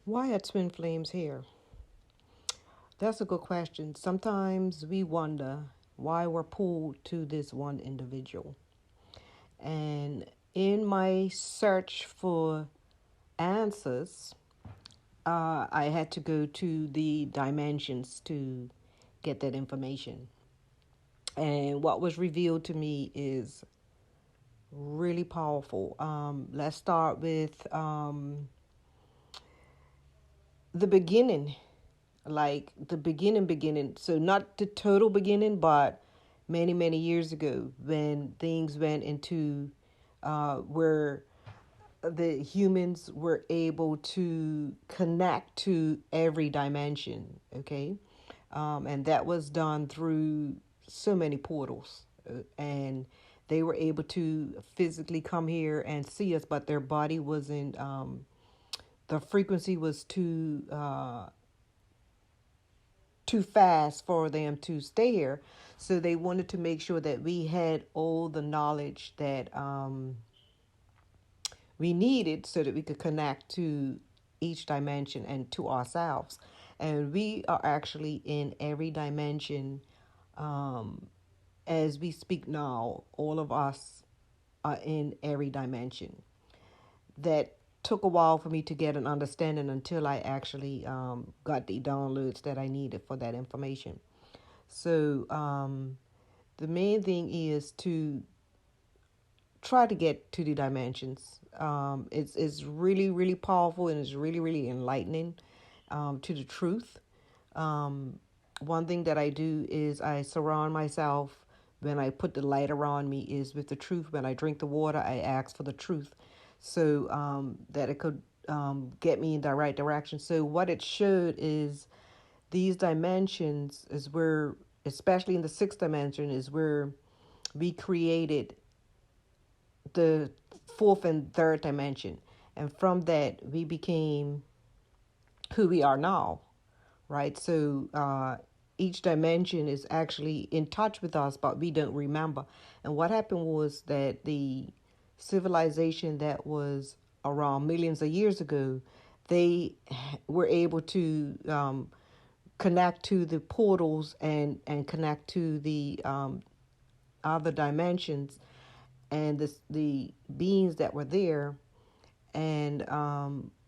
Why are twin flames here? That's a good question. Sometimes we wonder why we're pulled to this one individual. And in my search for answers, I had to go to the dimensions to get that information. And what was revealed to me is really powerful. Let's start with the beginning, like the beginning. So not the total beginning, but many years ago when things went into where the humans were able to connect to every dimension. Okay, and that was done through so many portals, and they were able to physically come here and see us, but their body wasn't. The frequency was too fast for them to stay here. So they wanted to make sure that we had all the knowledge that we needed so that we could connect to each dimension and to ourselves. And we are actually in every dimension um, as we speak now. All of us are in every dimension. That took a while for me to get an understanding until I actually got the downloads that I needed for that information. So the main thing is to try to get to the dimensions. It's really powerful and it's really enlightening to the truth. Um, One thing that I do is I surround myself when I put the light around me is with the truth. When I drink the water, I ask for the truth, so that it could get me in the right direction. So what it showed is these dimensions is where, especially in the sixth dimension, is where we created the fourth and third dimension. And from that, we became who we are now, right? So each dimension is actually in touch with us, but we don't remember. And what happened was that the civilization that was around millions of years ago, they were able to connect to the portals and connect to the other dimensions and the beings that were there, and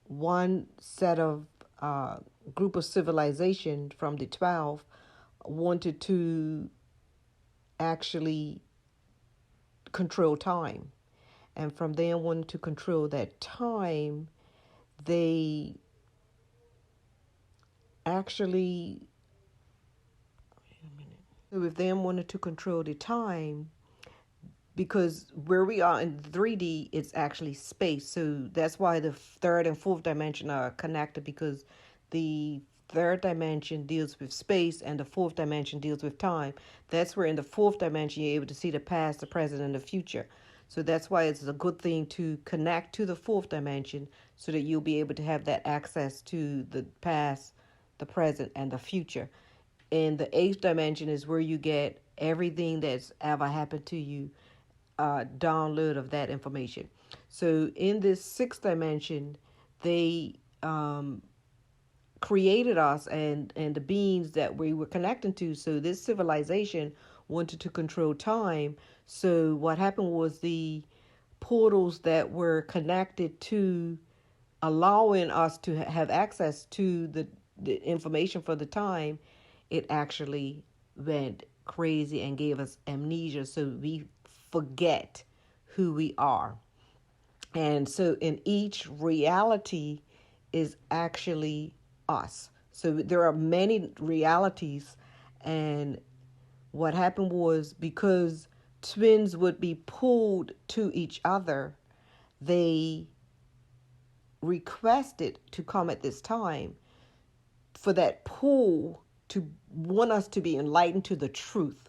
one set of group of civilization from the 12 wanted to actually control time, and from there wanted to control that time. They actually, so if they wanted to control the time, because where we are in 3D, it's actually space. So that's why the third and fourth dimension are connected, because the third dimension deals with space and the fourth dimension deals with time. That's where in the fourth dimension you're able to see the past, the present, and the future. So that's why it's a good thing to connect to the fourth dimension so that you'll be able to have that access to the past, the present, and the future. And the eighth dimension is where you get everything that's ever happened to you, download of that information. So in this sixth dimension, they created us and the beings that we were connecting to. So this civilization wanted to control time. So what happened was the portals that were connected to allowing us to have access to the information for the time, it actually went crazy and gave us amnesia. So we forget who we are. And so in each reality is actually us. So there are many realities. And what happened was, because twins would be pulled to each other, they requested to come at this time for that pull to want us to be enlightened to the truth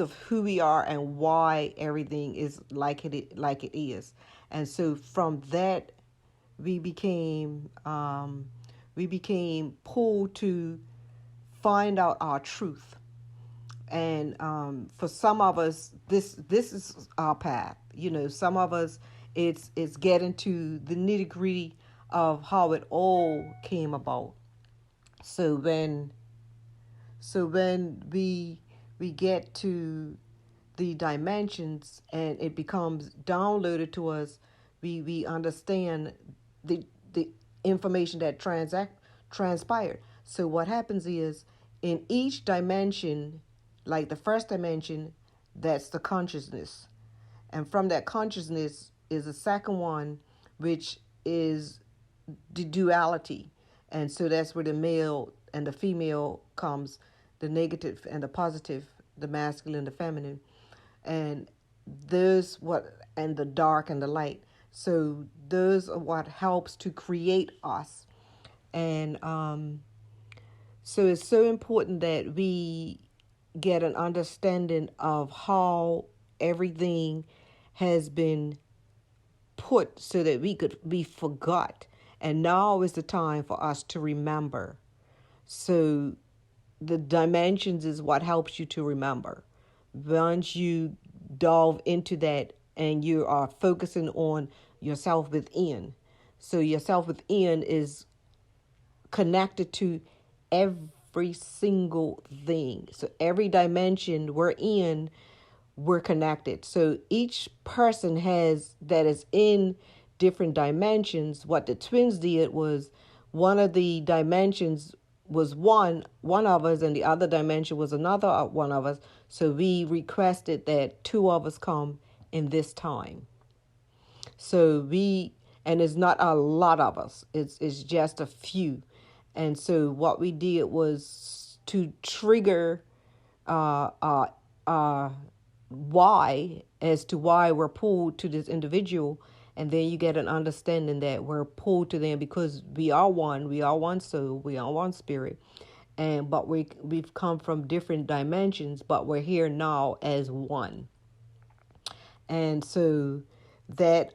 of who we are and why everything is like it is. And so from that, we became pulled to find out our truth. And for some of us, this is our path. You know, some of us, it's getting to the nitty gritty of how it all came about. So when we get to the dimensions and it becomes downloaded to us, we understand the information that transpired. So what happens is, in each dimension, like the first dimension, that's the consciousness, and from that consciousness is the second one, which is the duality. And so that's where the male and the female comes, the negative and the positive, the masculine, the feminine, and those what and the dark and the light. So those are what helps to create us. And so it's so important that we get an understanding of how everything has been put so that we could be forgot. And now is the time for us to remember. So the dimensions is what helps you to remember. Once you delve into that and you are focusing on yourself within. So yourself within is connected to every single thing. So every dimension we're in, we're connected. So each person has that is in different dimensions. What the twins did was, one of the dimensions was one of us, and the other dimension was another one of us. So we requested that two of us come in this time. So and it's not a lot of us. It's just a few. And so what we did was to trigger uh, uh, uh, why, as to why we're pulled to this individual. And then you get an understanding that we're pulled to them because we are one soul, we are one spirit. And but we've come from different dimensions, but we're here now as one. And so that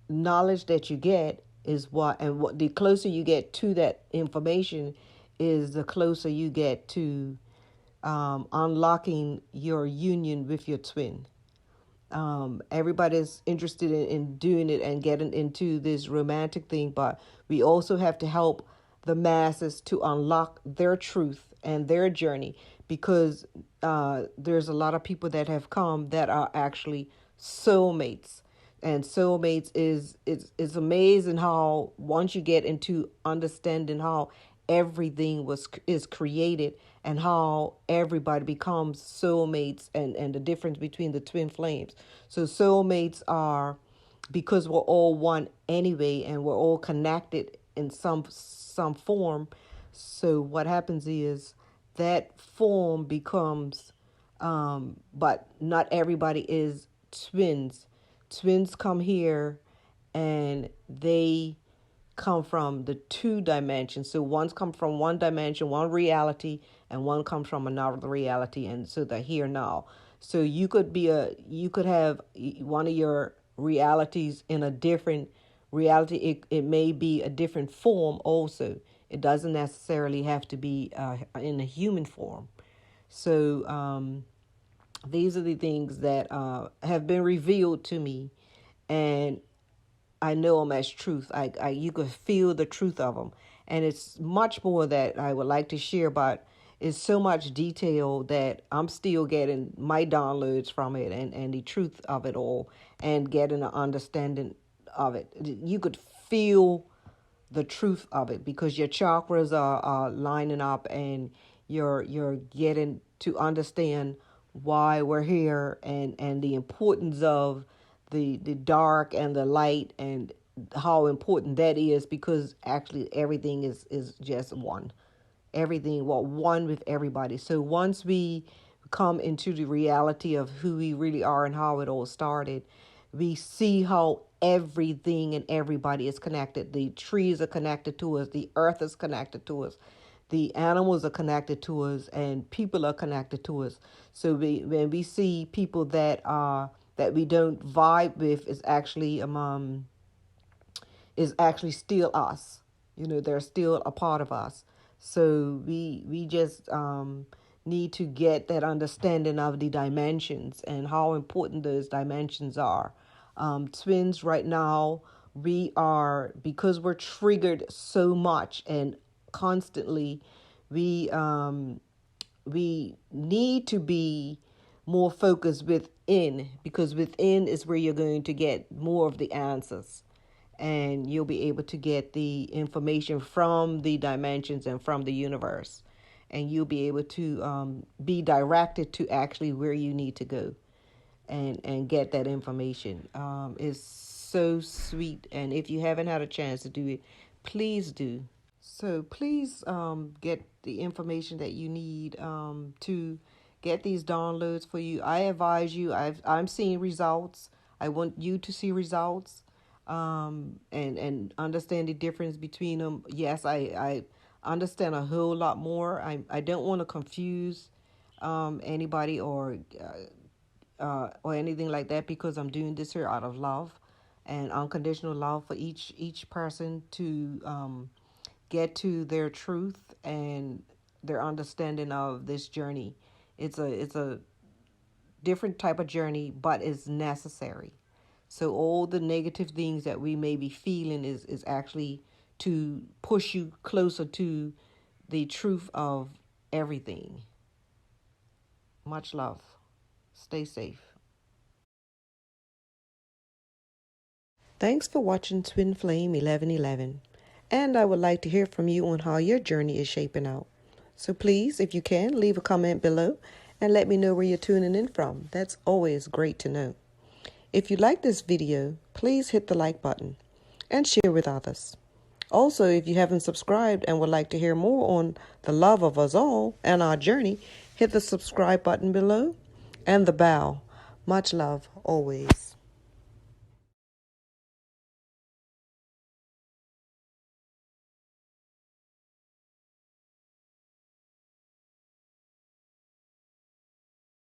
knowledge that you get is what the closer you get to that information is the closer you get to unlocking your union with your twin. Everybody's interested in doing it and getting into this romantic thing, but we also have to help the masses to unlock their truth and their journey, because there's a lot of people that have come that are actually soulmates. And soulmates is amazing how once you get into understanding how everything is created and how everybody becomes soulmates, and the difference between the twin flames. So soulmates are because we're all one anyway, and we're all connected in some form. So what happens is that form becomes but not everybody is twins. Twins come here and they come from the two dimensions. So one's come from one dimension, one reality, and one comes from another reality, and so they're here now. So you could have one of your realities in a different reality. It may be a different form also. It doesn't necessarily have to be in a human form. So these are the things that have been revealed to me, and I know them as truth. You could feel the truth of them, and it's much more that I would like to share. But it's so much detail that I'm still getting my downloads from it, and the truth of it all, and getting an understanding of it. You could feel the truth of it because your chakras are lining up, and you're getting to understand why we're here, and the importance of the dark and the light, and how important that is, because actually everything is just one. Everything, well, one with everybody. So once we come into the reality of who we really are and how it all started, we see how everything and everybody is connected. The trees are connected to us, the earth is connected to us, the animals are connected to us, and people are connected to us. So when we see people that we don't vibe with, is actually still us. They're still a part of us. So we just need to get that understanding of the dimensions and how important those dimensions are. Twins right now, because we're triggered so much and constantly, we we need to be more focused within, because within is where you're going to get more of the answers, and you'll be able to get the information from the dimensions and from the universe, and you'll be able to be directed to actually where you need to go and get that information. It's so sweet, and if you haven't had a chance to do it, please do. So please get the information that you need to get these downloads for you. I advise you. I'm seeing results. I want you to see results, and understand the difference between them. Yes, I understand a whole lot more. I don't want to confuse anybody or anything like that, because I'm doing this here out of love and unconditional love for each person to get to their truth and their understanding of this journey. It's a different type of journey, but it's necessary. So all the negative things that we may be feeling is actually to push you closer to the truth of everything. Much love. Stay safe. Thanks for watching Twin Flame 1111. And I would like to hear from you on how your journey is shaping out. So please, if you can, leave a comment below and let me know where you're tuning in from. That's always great to know. If you like this video, please hit the like button and share with others. Also, if you haven't subscribed and would like to hear more on the love of us all and our journey, hit the subscribe button below and the bell. Much love always.